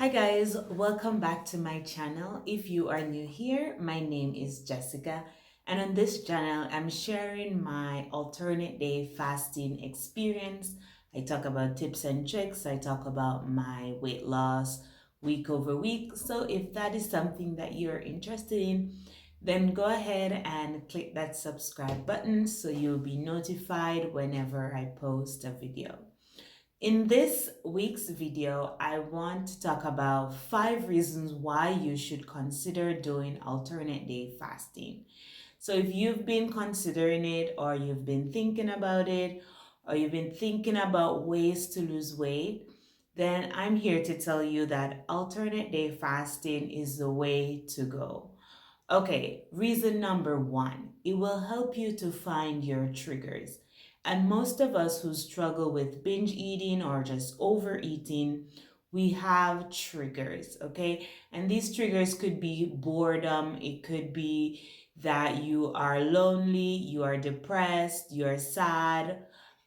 Hi guys, welcome back to my channel. If you are new here, my name is Jessica, and on this channel I'm sharing my alternate day fasting experience. I talk about tips and tricks, I talk about my weight loss week over week. So if that is something that you're interested in, then go ahead and click that subscribe button so you'll be notified whenever I post a video. In this week's video, I want to talk about 5 reasons why you should consider doing alternate day fasting. So if you've been considering it, or you've been thinking about it, or you've been thinking about ways to lose weight, then I'm here to tell you that alternate day fasting is the way to go. Okay, reason number 1, it will help you to find your triggers. And most of us who struggle with binge eating or just overeating, we have triggers, okay? And these triggers could be boredom, it could be that you are lonely, you are depressed, you're sad,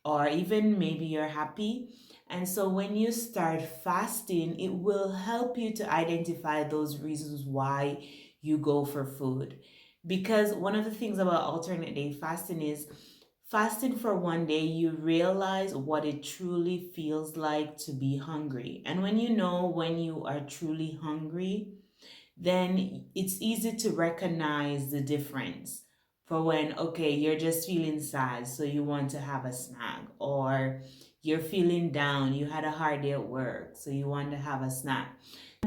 or even maybe you're happy. And so when you start fasting, it will help you to identify those reasons why you go for food. Because one of the things about alternate day fasting is fasting for one day, you realize what it truly feels like to be hungry. And when you know when you are truly hungry, then it's easy to recognize the difference for when, okay, you're just feeling sad, so you want to have a snack, or you're feeling down, you had a hard day at work, so you want to have a snack.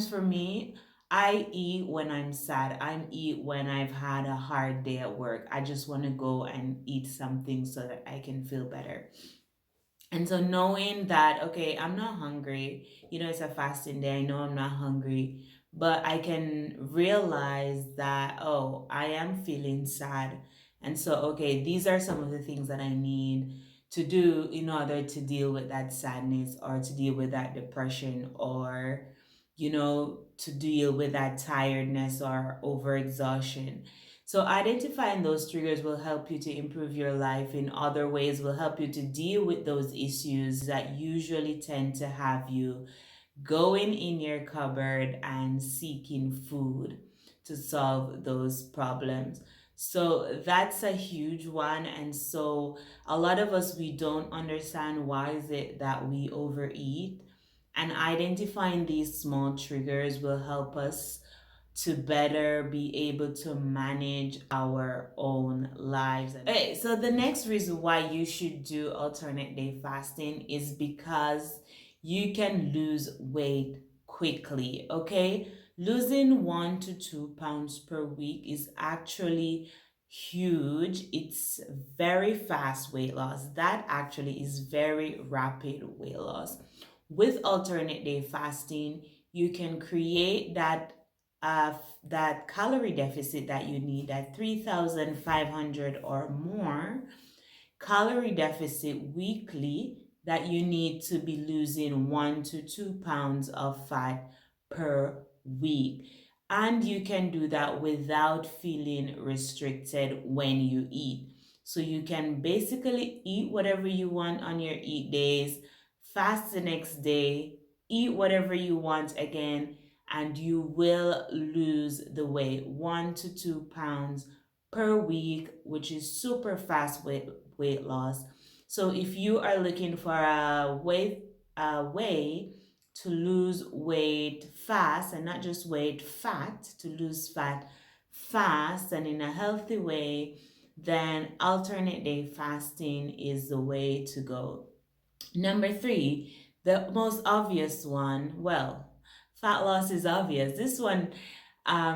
For me, I eat when I'm sad. I eat when I've had a hard day at work. I just want to go and eat something so that I can feel better. And so knowing that, okay, I'm not hungry, it's a fasting day, I know I'm not hungry, but I can realize that, oh, I am feeling sad. And so, okay, these are some of the things that I need to do in order to deal with that sadness, or to deal with that depression, or, to deal with that tiredness or overexhaustion. So identifying those triggers will help you to improve your life in other ways, will help you to deal with those issues that usually tend to have you going in your cupboard and seeking food to solve those problems. So that's a huge one. And so a lot of us, we don't understand why is it that we overeat. And identifying these small triggers will help us to better be able to manage our own lives. Okay, so the next reason why you should do alternate day fasting is because you can lose weight quickly, okay? Losing 1 to 2 pounds per week is actually huge. It's very fast weight loss. That actually is very rapid weight loss. With alternate day fasting, you can create uh, that calorie deficit that you need, that 3,500 or more calorie deficit weekly, that you need to be losing 1 to 2 pounds of fat per week. And you can do that without feeling restricted when you eat. So you can basically eat whatever you want on your eat days, fast the next day, eat whatever you want again, and you will lose the weight 1 to 2 pounds per week, which is super fast weight loss. So if you are looking for a way to lose weight fast, and not just weight, fat, to lose fat fast and in a healthy way, then alternate day fasting is the way to go. Number 3, the most obvious one, well, fat loss is obvious. This one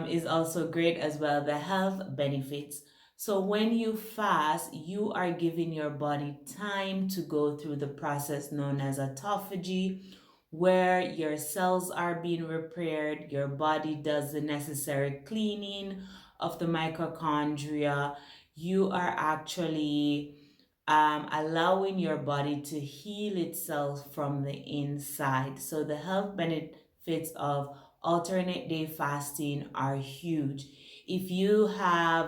is also great as well, the health benefits. So when you fast, you are giving your body time to go through the process known as autophagy, where your cells are being repaired, your body does the necessary cleaning of the mitochondria. You are actually allowing your body to heal itself from the inside. So the health benefits of alternate day fasting are huge. If you have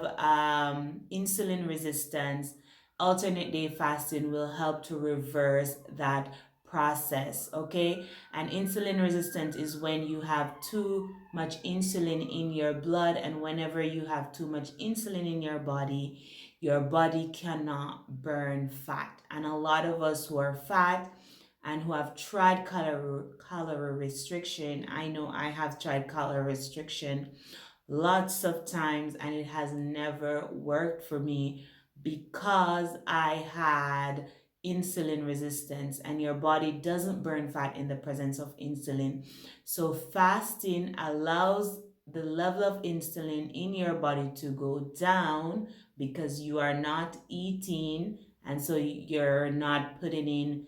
insulin resistance, alternate day fasting will help to reverse that process, okay? And insulin resistant is when you have too much insulin in your blood, and whenever you have too much insulin in your body cannot burn fat. And a lot of us who are fat and who have tried calorie restriction, I know I have tried calorie restriction lots of times and it has never worked for me because I had insulin resistance, and your body doesn't burn fat in the presence of insulin. So fasting allows the level of insulin in your body to go down because you are not eating, and so you're not putting in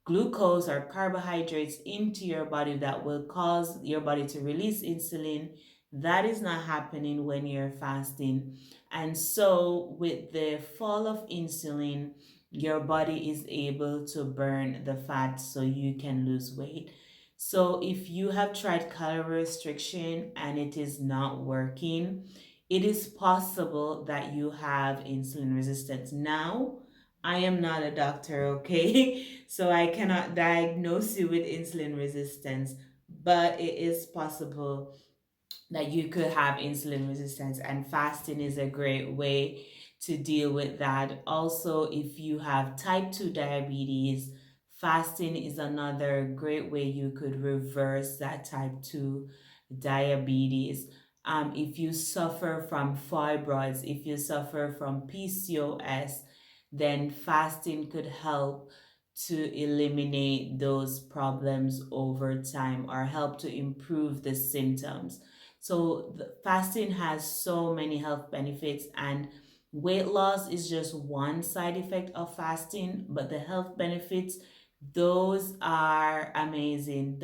glucose or carbohydrates into your body that will cause your body to release insulin. That is not happening when you're fasting. And so, with the fall of insulin, your body is able to burn the fat so you can lose weight. So, if you have tried calorie restriction and it is not working, it is possible that you have insulin resistance. Now, I am not a doctor, okay? So I cannot diagnose you with insulin resistance, but it is possible that you could have insulin resistance, and fasting is a great way to deal with that. Also, if you have type 2 diabetes, fasting is another great way you could reverse that type 2 diabetes. If you suffer from fibroids, if you suffer from PCOS, then fasting could help to eliminate those problems over time or help to improve the symptoms. So the fasting has so many health benefits, and weight loss is just one side effect of fasting, but the health benefits, those are amazing.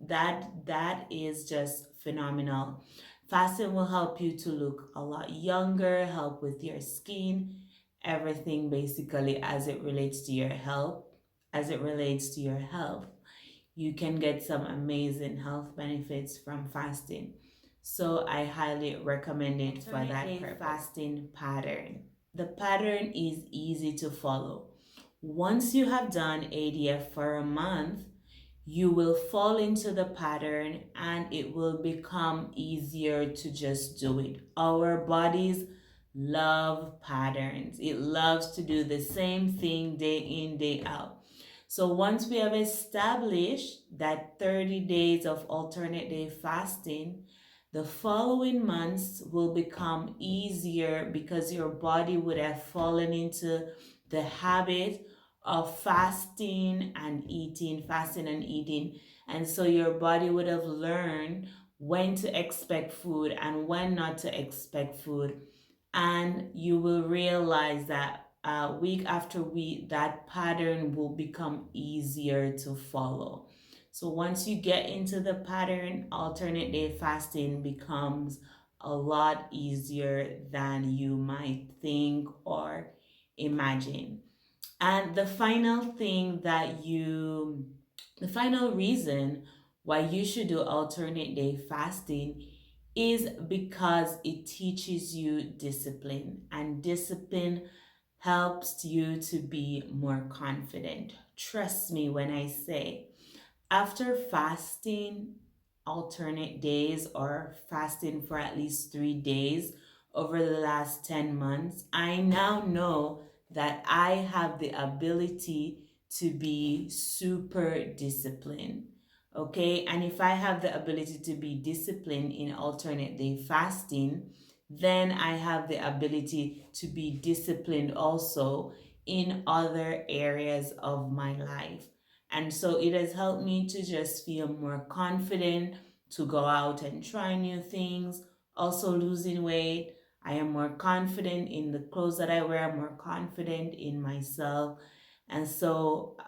That is just phenomenal. Fasting will help you to look a lot younger, help with your skin, everything basically as it relates to your health. As it relates to your health, you can get some amazing health benefits from fasting. So I highly recommend it for that purpose. Fasting pattern. The pattern is easy to follow. Once you have done ADF for a month, you will fall into the pattern and it will become easier to just do it. Our bodies love patterns. It loves to do the same thing day in, day out. So once we have established that 30 days of alternate day fasting, the following months will become easier because your body would have fallen into the habit of fasting and eating. And so your body would have learned when to expect food and when not to expect food. And you will realize that week after week, that pattern will become easier to follow. So once you get into the pattern, alternate day fasting becomes a lot easier than you might think or imagine. And the final reason why you should do alternate day fasting is because it teaches you discipline, and discipline helps you to be more confident. Trust me when I say, after fasting alternate days or fasting for at least 3 days over the last 10 months, I now know that I have the ability to be super disciplined. Okay, and if I have the ability to be disciplined in alternate day fasting, then I have the ability to be disciplined also in other areas of my life. And so it has helped me to just feel more confident to go out and try new things. Also, losing weight. I am more confident in the clothes that I wear, more confident in myself. And so,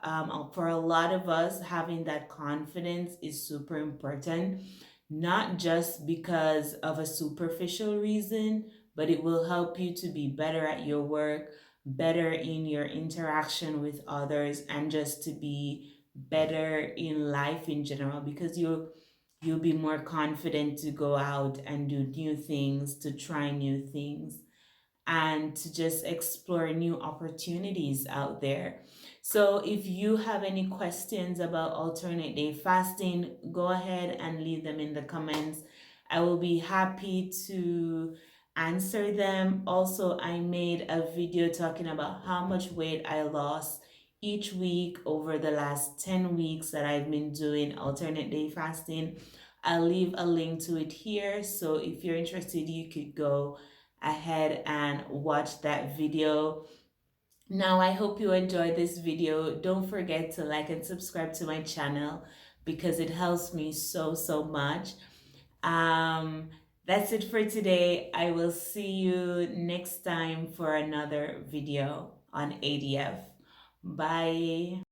for a lot of us, having that confidence is super important, not just because of a superficial reason, but it will help you to be better at your work, better in your interaction with others, and just to be better in life in general because you'll be more confident to go out and do new things, to try new things. and to just explore new opportunities out there. So if you have any questions about alternate day fasting, go ahead and leave them in the comments. I will be happy to answer them. Also, I made a video talking about how much weight I lost each week over the last 10 weeks that I've been doing alternate day fasting. I'll leave a link to it here. So if you're interested, you could go ahead and watch that video. Now, I hope you enjoyed this video. Don't forget to like and subscribe to my channel because it helps me so much. Um, that's it for today. I will see you next time for another video on ADF. Bye.